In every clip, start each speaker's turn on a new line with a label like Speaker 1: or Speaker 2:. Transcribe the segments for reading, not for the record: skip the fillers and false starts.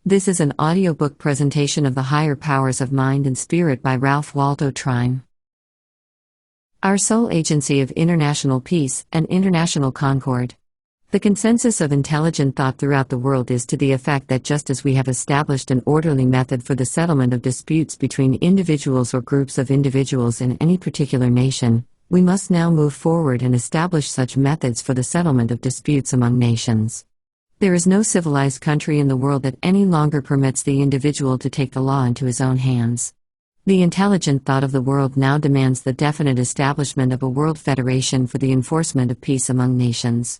Speaker 1: This is an audiobook presentation of The Higher Powers of Mind and Spirit by Ralph Waldo Trine. Our sole agency of international peace and international concord. The consensus of intelligent thought throughout the world is to the effect that just as we have established an orderly method for the settlement of disputes between individuals or groups of individuals in any particular nation, we must now move forward and establish such methods for the settlement of disputes among nations. There is no civilized country in the world that any longer permits the individual to take the law into his own hands. The intelligent thought of the world now demands the definite establishment of a world federation for the enforcement of peace among nations.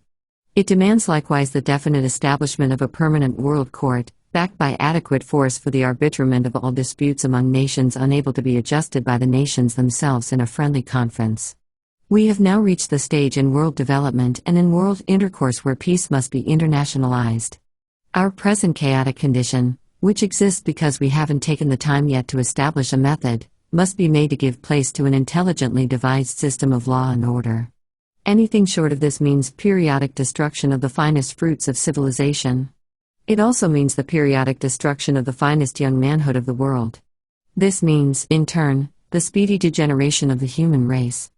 Speaker 1: It demands likewise the definite establishment of a permanent world court, backed by adequate force for the arbitrament of all disputes among nations unable to be adjusted by the nations themselves in a friendly conference. We have now reached the stage in world development and in world intercourse where peace must be internationalized. Our present chaotic condition, which exists because we haven't taken the time yet to establish a method, must be made to give place to an intelligently devised system of law and order. Anything short of this means periodic destruction of the finest fruits of civilization. It also means the periodic destruction of the finest young manhood of the world. This means, in turn, the speedy degeneration of the human race.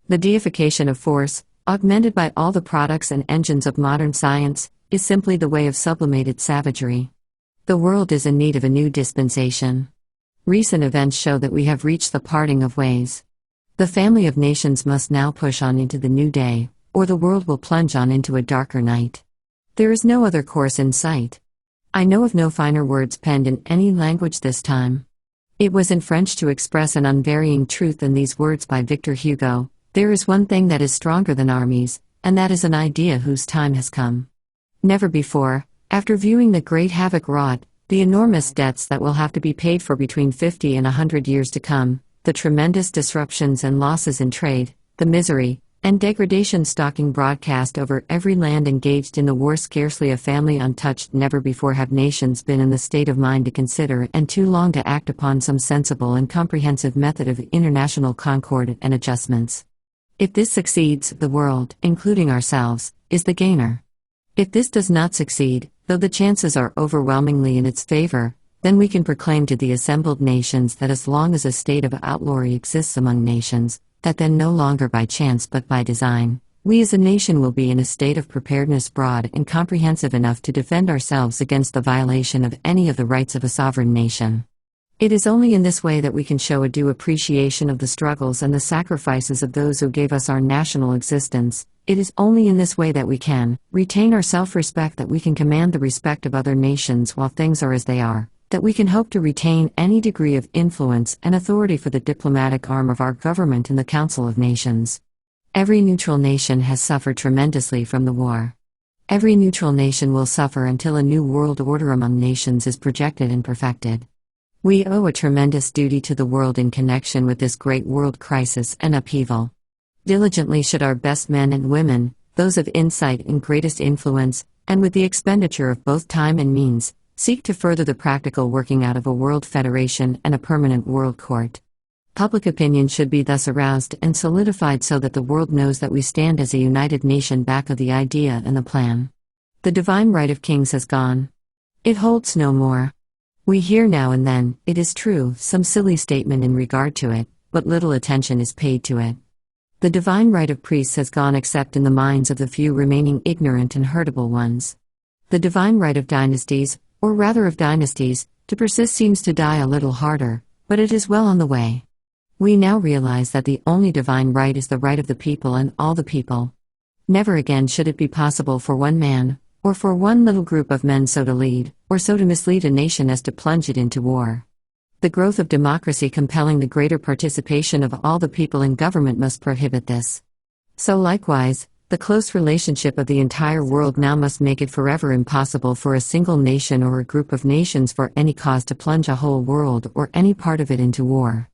Speaker 1: The deification of force, augmented by all the products and engines of modern science, is simply the way of sublimated savagery. The world is in need of a new dispensation. Recent events show that we have reached the parting of ways. The family of nations must now push on into the new day, or the world will plunge on into a darker night. There is no other course in sight. I know of no finer words penned in any language this time. It was in French to express an unvarying truth than these words by Victor Hugo. There is one thing that is stronger than armies, and that is an idea whose time has come. Never before, after viewing the great havoc wrought, the enormous debts that will have to be paid for between 50 and 100 years to come, the tremendous disruptions and losses in trade, the misery and degradation stalking broadcast over every land engaged in the war, scarcely a family untouched. Never before have nations been in the state of mind to consider and too long to act upon some sensible and comprehensive method of international concord and adjustments. If this succeeds, the world, including ourselves, is the gainer. If this does not succeed, though the chances are overwhelmingly in its favor, then we can proclaim to the assembled nations that as long as a state of outlawry exists among nations, that then no longer by chance but by design, we as a nation will be in a state of preparedness broad and comprehensive enough to defend ourselves against the violation of any of the rights of a sovereign nation. It is only in this way that we can show a due appreciation of the struggles and the sacrifices of those who gave us our national existence. It is only in this way that we can retain our self-respect, that we can command the respect of other nations while things are as they are, that we can hope to retain any degree of influence and authority for the diplomatic arm of our government in the Council of Nations. Every neutral nation has suffered tremendously from the war. Every neutral nation will suffer until a new world order among nations is projected and perfected. We owe a tremendous duty to the world in connection with this great world crisis and upheaval. Diligently should our best men and women, those of insight and greatest influence, and with the expenditure of both time and means, seek to further the practical working out of a world federation and a permanent world court. Public opinion should be thus aroused and solidified so that the world knows that we stand as a united nation back of the idea and the plan. The divine right of kings has gone. It holds no more. We hear now and then, it is true, some silly statement in regard to it, but little attention is paid to it. The divine right of priests has gone except in the minds of the few remaining ignorant and hurtable ones. The divine right of dynasties, or rather of dynasties, to persist seems to die a little harder, but it is well on the way. We now realize that the only divine right is the right of the people and all the people. Never again should it be possible for one man, or for one little group of men so to lead, or so to mislead a nation as to plunge it into war. The growth of democracy compelling the greater participation of all the people in government must prohibit this. So likewise, the close relationship of the entire world now must make it forever impossible for a single nation or a group of nations for any cause to plunge a whole world or any part of it into war.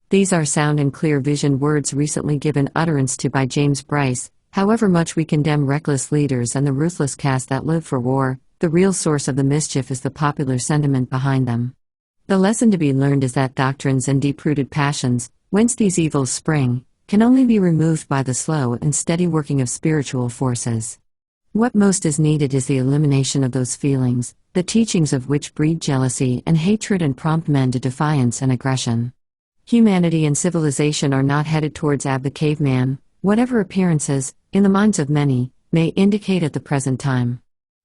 Speaker 1: These are sound and clear vision words recently given utterance to by James Bryce. However much we condemn reckless leaders and the ruthless caste that live for war, the real source of the mischief is the popular sentiment behind them. The lesson to be learned is that doctrines and deep-rooted passions, whence these evils spring, can only be removed by the slow and steady working of spiritual forces. What most is needed is the elimination of those feelings, the teachings of which breed jealousy and hatred and prompt men to defiance and aggression. Humanity and civilization are not headed towards the caveman, whatever appearances, in the minds of many, may indicate at the present time.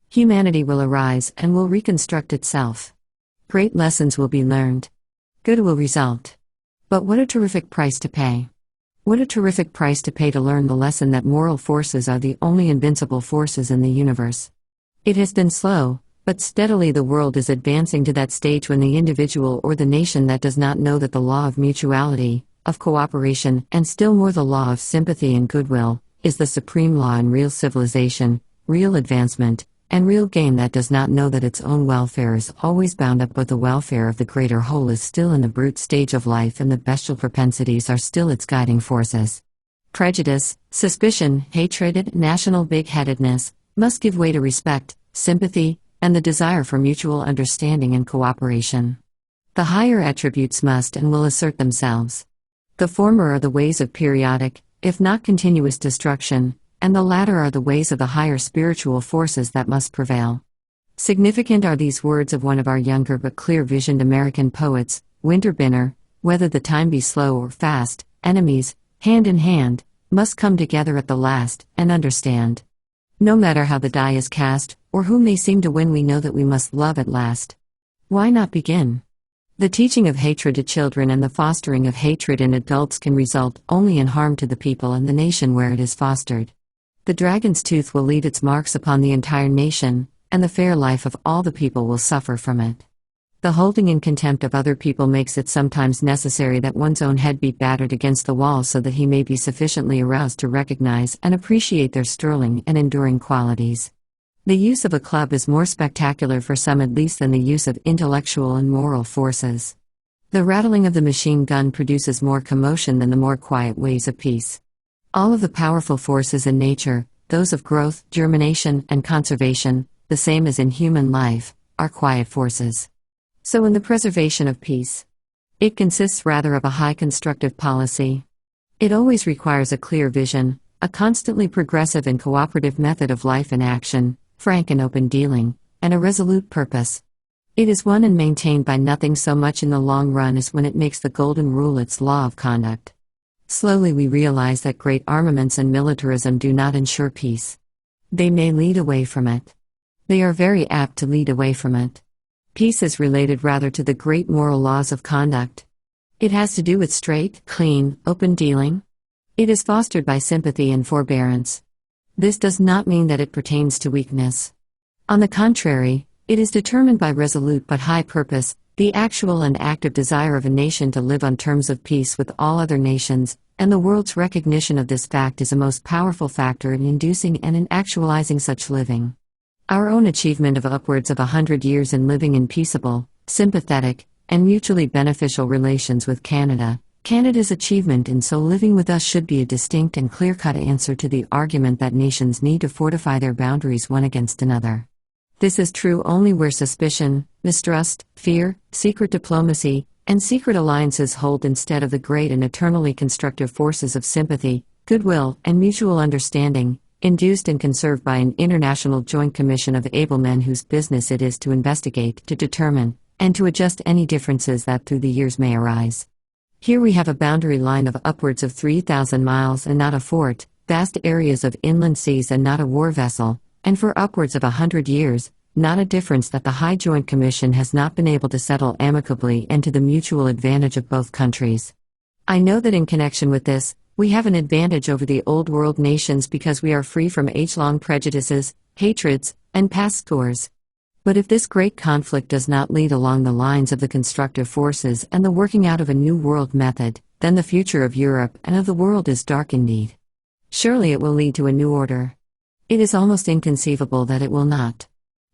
Speaker 1: Humanity will arise and will reconstruct itself. Great lessons will be learned. Good will result. But what a terrific price to pay. What a terrific price to pay to learn the lesson that moral forces are the only invincible forces in the universe. It has been slow, but steadily the world is advancing to that stage when the individual or the nation that does not know that the law of mutuality, of cooperation, and still more the law of sympathy and goodwill, is the supreme law in real civilization, real advancement, and real gain, that does not know that its own welfare is always bound up with the welfare of the greater whole, is still in the brute stage of life, and the bestial propensities are still its guiding forces. Prejudice, suspicion, hatred, national big-headedness must give way to respect, sympathy, and the desire for mutual understanding and cooperation. The higher attributes must and will assert themselves. The former are the ways of periodic, if not continuous destruction, and the latter are the ways of the higher spiritual forces that must prevail. Significant are these words of one of our younger but clear-visioned American poets, Winterbinner: whether the time be slow or fast, enemies, hand in hand, must come together at the last, and understand. No matter how the die is cast, or who may seem to win, we know that we must love at last. Why not begin? The teaching of hatred to children and the fostering of hatred in adults can result only in harm to the people and the nation where it is fostered. The dragon's tooth will leave its marks upon the entire nation, and the fair life of all the people will suffer from it. The holding in contempt of other people makes it sometimes necessary that one's own head be battered against the wall so that he may be sufficiently aroused to recognize and appreciate their sterling and enduring qualities. The use of a club is more spectacular for some at least than the use of intellectual and moral forces. The rattling of the machine gun produces more commotion than the more quiet ways of peace. All of the powerful forces in nature, those of growth, germination, and conservation, the same as in human life, are quiet forces. So in the preservation of peace, it consists rather of a high constructive policy. It always requires a clear vision, a constantly progressive and cooperative method of life and action, frank and open dealing, and a resolute purpose. It is won and maintained by nothing so much in the long run as when it makes the golden rule its law of conduct. Slowly we realize that great armaments and militarism do not ensure peace. They may lead away from it. They are very apt to lead away from it. Peace is related rather to the great moral laws of conduct. It has to do with straight, clean, open dealing. It is fostered by sympathy and forbearance. This does not mean that it pertains to weakness. On the contrary, it is determined by resolute but high purpose, the actual and active desire of a nation to live on terms of peace with all other nations, and the world's recognition of this fact is a most powerful factor in inducing and in actualizing such living. Our own achievement of upwards of 100 years in living in peaceable, sympathetic, and mutually beneficial relations with Canada's achievement in so living with us should be a distinct and clear-cut answer to the argument that nations need to fortify their boundaries one against another. This is true only where suspicion, mistrust, fear, secret diplomacy, and secret alliances hold instead of the great and eternally constructive forces of sympathy, goodwill, and mutual understanding, induced and conserved by an international joint commission of able men whose business it is to investigate, to determine, and to adjust any differences that through the years may arise. Here we have a boundary line of upwards of 3,000 miles and not a fort, vast areas of inland seas and not a war vessel, and for upwards of 100 years, not a difference that the High Joint Commission has not been able to settle amicably and to the mutual advantage of both countries. I know that in connection with this, we have an advantage over the Old World nations because we are free from age-long prejudices, hatreds, and past scores. But if this great conflict does not lead along the lines of the constructive forces and the working out of a new world method, then the future of Europe and of the world is dark indeed. Surely it will lead to a new order. It is almost inconceivable that it will not.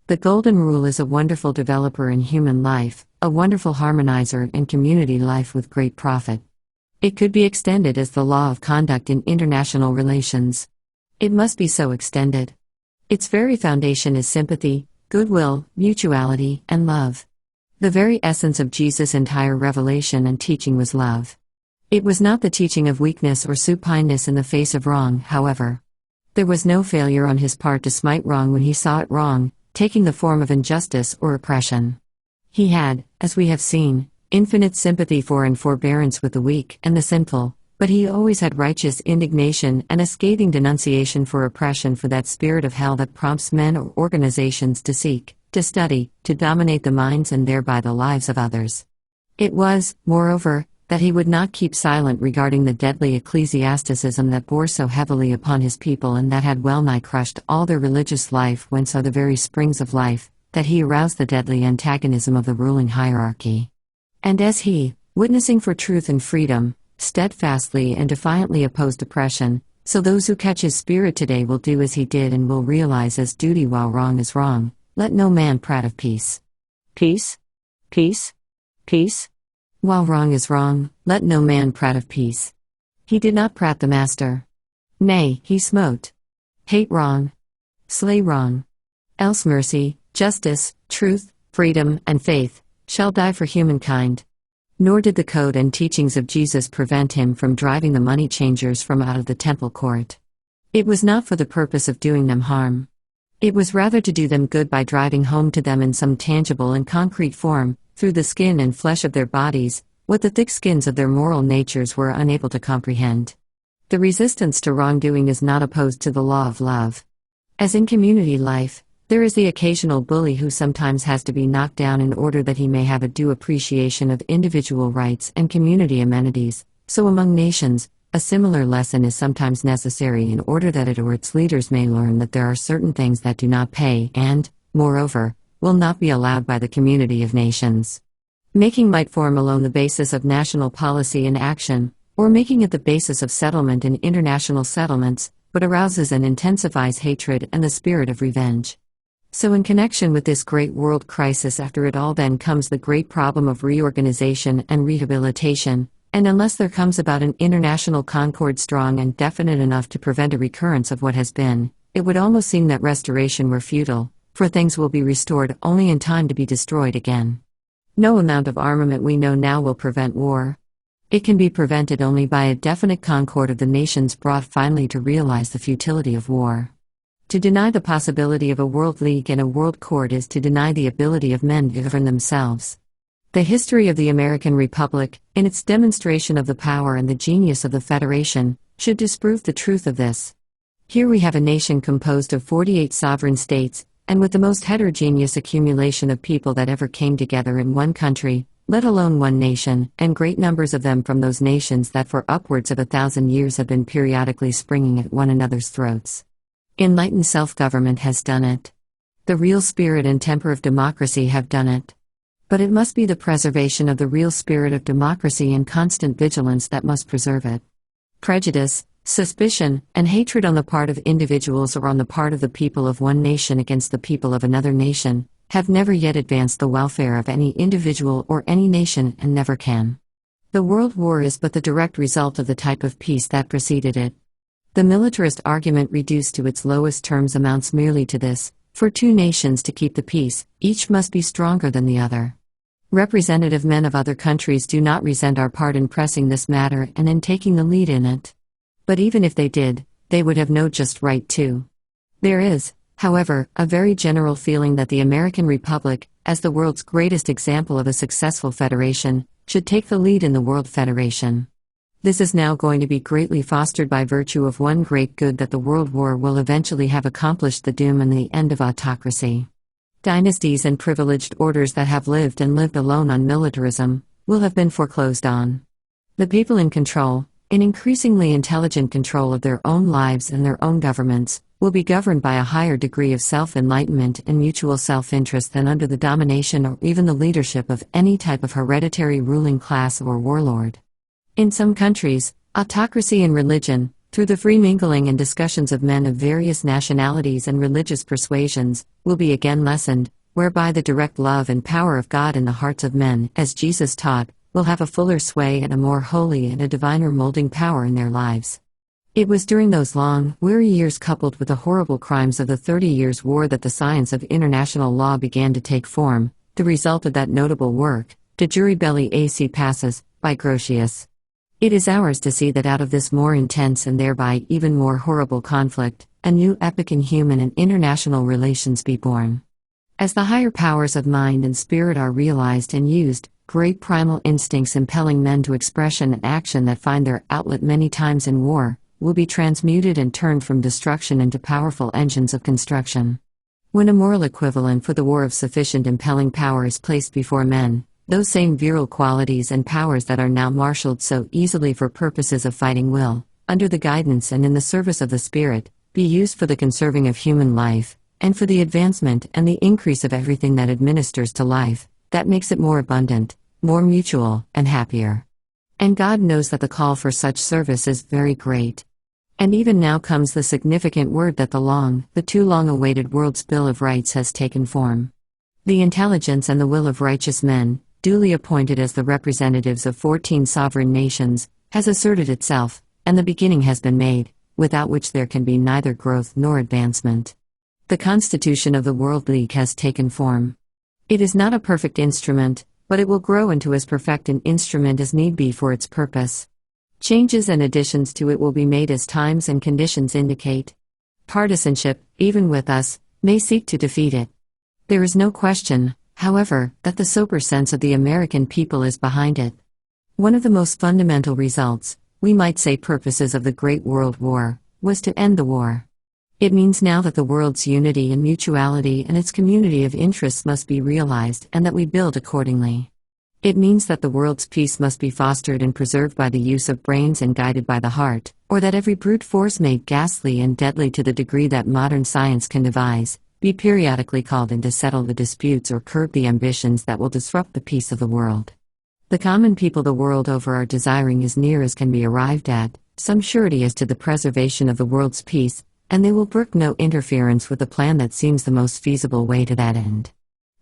Speaker 1: The Golden Rule is a wonderful developer in human life, a wonderful harmonizer in community life with great profit. It could be extended as the law of conduct in international relations. It must be so extended. Its very foundation is sympathy, goodwill, mutuality, and love. The very essence of Jesus' entire revelation and teaching was love. It was not the teaching of weakness or supineness in the face of wrong, however. There was no failure on his part to smite wrong when he saw it wrong, taking the form of injustice or oppression. He had, as we have seen, infinite sympathy for and forbearance with the weak and the sinful, but he always had righteous indignation and a scathing denunciation for oppression, for that spirit of hell that prompts men or organizations to seek, to study, to dominate the minds and thereby the lives of others. It was, moreover, that he would not keep silent regarding the deadly ecclesiasticism that bore so heavily upon his people and that had well nigh crushed all their religious life, whence are the very springs of life, that he aroused the deadly antagonism of the ruling hierarchy. And as he, witnessing for truth and freedom, steadfastly and defiantly opposed oppression, so those who catch his spirit today will do as he did and will realize as duty while wrong is wrong. Let no man prate of peace. Peace? Peace? Peace? While wrong is wrong, let no man prate of peace. He did not prate the master. Nay, he smote. Hate wrong. Slay wrong. Else mercy, justice, truth, freedom, and faith shall die for humankind. Nor did the code and teachings of Jesus prevent him from driving the money changers from out of the temple court. It was not for the purpose of doing them harm. It was rather to do them good by driving home to them in some tangible and concrete form, through the skin and flesh of their bodies, what the thick skins of their moral natures were unable to comprehend. The resistance to wrongdoing is not opposed to the law of love. As in community life, there is the occasional bully who sometimes has to be knocked down in order that he may have a due appreciation of individual rights and community amenities, so among nations, a similar lesson is sometimes necessary in order that it or its leaders may learn that there are certain things that do not pay and, moreover, will not be allowed by the community of nations. Making might form alone the basis of national policy and action, or making it the basis of settlement in international settlements, but arouses and intensifies hatred and the spirit of revenge. So in connection with this great world crisis, after it all then comes the great problem of reorganization and rehabilitation, and unless there comes about an international concord strong and definite enough to prevent a recurrence of what has been, it would almost seem that restoration were futile, for things will be restored only in time to be destroyed again. No amount of armament we know now will prevent war. It can be prevented only by a definite concord of the nations brought finally to realize the futility of war. To deny the possibility of a world league and a world court is to deny the ability of men to govern themselves. The history of the American Republic, in its demonstration of the power and the genius of the Federation, should disprove the truth of this. Here we have a nation composed of 48 sovereign states, and with the most heterogeneous accumulation of people that ever came together in one country, let alone one nation, and great numbers of them from those nations that for upwards of 1,000 years have been periodically springing at one another's throats. Enlightened self-government has done it. The real spirit and temper of democracy have done it. But it must be the preservation of the real spirit of democracy and constant vigilance that must preserve it. Prejudice, suspicion, and hatred on the part of individuals or on the part of the people of one nation against the people of another nation, have never yet advanced the welfare of any individual or any nation and never can. The World War is but the direct result of the type of peace that preceded it. The militarist argument reduced to its lowest terms amounts merely to this: for two nations to keep the peace, each must be stronger than the other. Representative men of other countries do not resent our part in pressing this matter and in taking the lead in it. But even if they did, they would have no just right to. There is, however, a very general feeling that the American Republic, as the world's greatest example of a successful federation, should take the lead in the World Federation. This is now going to be greatly fostered by virtue of one great good, that the World War will eventually have accomplished the doom and the end of autocracy. Dynasties and privileged orders that have lived and lived alone on militarism will have been foreclosed on. The people in control, in increasingly intelligent control of their own lives and their own governments, will be governed by a higher degree of self-enlightenment and mutual self-interest than under the domination or even the leadership of any type of hereditary ruling class or warlord. In some countries, autocracy and religion, through the free mingling and discussions of men of various nationalities and religious persuasions, will be again lessened, whereby the direct love and power of God in the hearts of men, as Jesus taught, will have a fuller sway and a more holy and a diviner molding power in their lives. It was during those long, weary years coupled with the horrible crimes of the 30 Years' War that the science of international law began to take form, the result of that notable work, De Jure Belli AC Passus, by Grotius. It is ours to see that out of this more intense and thereby even more horrible conflict, a new epoch in human and international relations be born. As the higher powers of mind and spirit are realized and used, great primal instincts impelling men to expression and action that find their outlet many times in war, will be transmuted and turned from destruction into powerful engines of construction. When a moral equivalent for the war of sufficient impelling power is placed before men, those same virile qualities and powers that are now marshaled so easily for purposes of fighting will, under the guidance and in the service of the Spirit, be used for the conserving of human life, and for the advancement and the increase of everything that administers to life, that makes it more abundant, more mutual, and happier. And God knows that the call for such service is very great. And even now comes the significant word that the too long-awaited world's Bill of Rights has taken form. The intelligence and the will of righteous men, duly appointed as the representatives of 14 sovereign nations, has asserted itself, and the beginning has been made, without which there can be neither growth nor advancement. The Constitution of the World League has taken form. It is not a perfect instrument, but it will grow into as perfect an instrument as need be for its purpose. Changes and additions to it will be made as times and conditions indicate. Partisanship, even with us, may seek to defeat it. There is no question, however, that the sober sense of the American people is behind it. One of the most fundamental results, we might say purposes of the Great World War, was to end the war. It means now that the world's unity and mutuality and its community of interests must be realized and that we build accordingly. It means that the world's peace must be fostered and preserved by the use of brains and guided by the heart, or that every brute force made ghastly and deadly to the degree that modern science can devise, be periodically called in to settle the disputes or curb the ambitions that will disrupt the peace of the world. The common people the world over are desiring as near as can be arrived at, some surety as to the preservation of the world's peace, and they will brook no interference with the plan that seems the most feasible way to that end.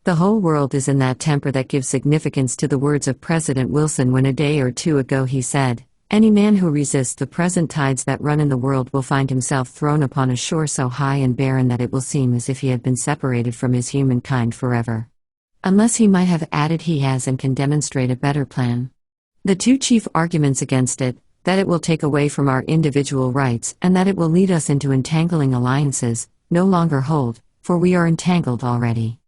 Speaker 1: The whole world is in that temper that gives significance to the words of President Wilson when a day or two ago he said, "Any man who resists the present tides that run in the world will find himself thrown upon a shore so high and barren that it will seem as if he had been separated from his humankind forever." Unless he might have added he has and can demonstrate a better plan. The two chief arguments against it, that it will take away from our individual rights and that it will lead us into entangling alliances, no longer hold, for we are entangled already.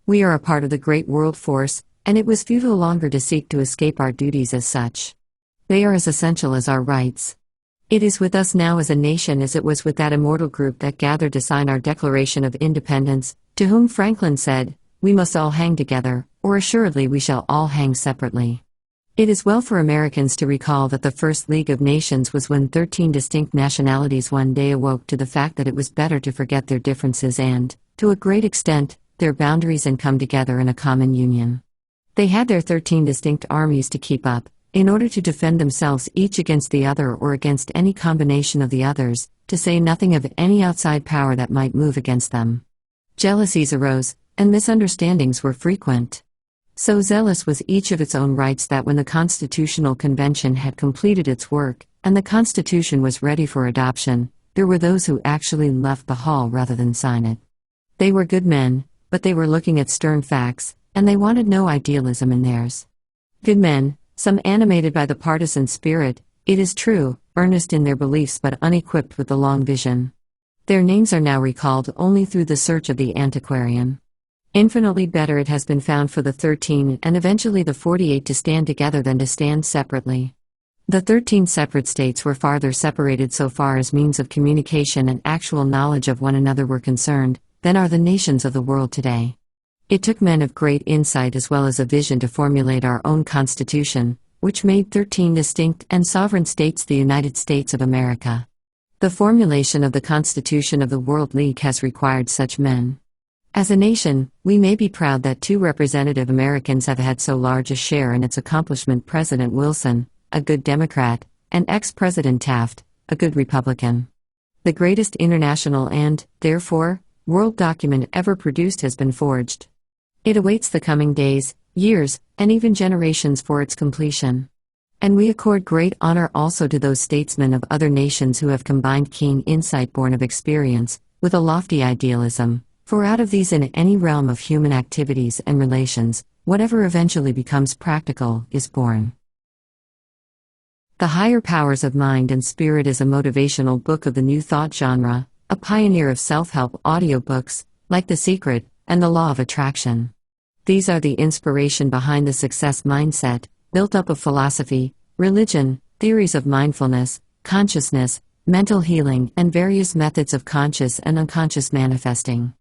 Speaker 1: We are a part of the great world force, and it was futile longer to seek to escape our duties as such. They are as essential as our rights. It is with us now as a nation as it was with that immortal group that gathered to sign our Declaration of Independence, to whom Franklin said, "We must all hang together, or assuredly we shall all hang separately." It is well for Americans to recall that the first League of Nations was when 13 distinct nationalities one day awoke to the fact that it was better to forget their differences and, to a great extent, their boundaries and come together in a common union. They had their 13 distinct armies to keep up, in order to defend themselves each against the other or against any combination of the others, to say nothing of any outside power that might move against them. Jealousies arose, and misunderstandings were frequent. So zealous was each of its own rights that when the Constitutional Convention had completed its work, and the Constitution was ready for adoption, there were those who actually left the hall rather than sign it. They were good men, but they were looking at stern facts, and they wanted no idealism in theirs. Good men, some animated by the partisan spirit, it is true, earnest in their beliefs but unequipped with the long vision. Their names are now recalled only through the search of the antiquarian. Infinitely better it has been found for the 13 and eventually the 48 to stand together than to stand separately. The 13 separate states were farther separated so far as means of communication and actual knowledge of one another were concerned, than are the nations of the world today. It took men of great insight as well as a vision to formulate our own Constitution, which made 13 distinct and sovereign states the United States of America. The formulation of the Constitution of the World League has required such men. As a nation, we may be proud that 2 representative Americans have had so large a share in its accomplishment: President Wilson, a good Democrat, and ex-President Taft, a good Republican. The greatest international and, therefore, world document ever produced has been forged. It awaits the coming days, years, and even generations for its completion. And we accord great honor also to those statesmen of other nations who have combined keen insight born of experience, with a lofty idealism. For out of these in any realm of human activities and relations, whatever eventually becomes practical is born. The Higher Powers of Mind and Spirit is a motivational book of the New Thought genre, a pioneer of self-help audiobooks, like The Secret, and the law of attraction. These are the inspiration behind the success mindset, built up of philosophy, religion, theories of mindfulness, consciousness, mental healing, and various methods of conscious and unconscious manifesting.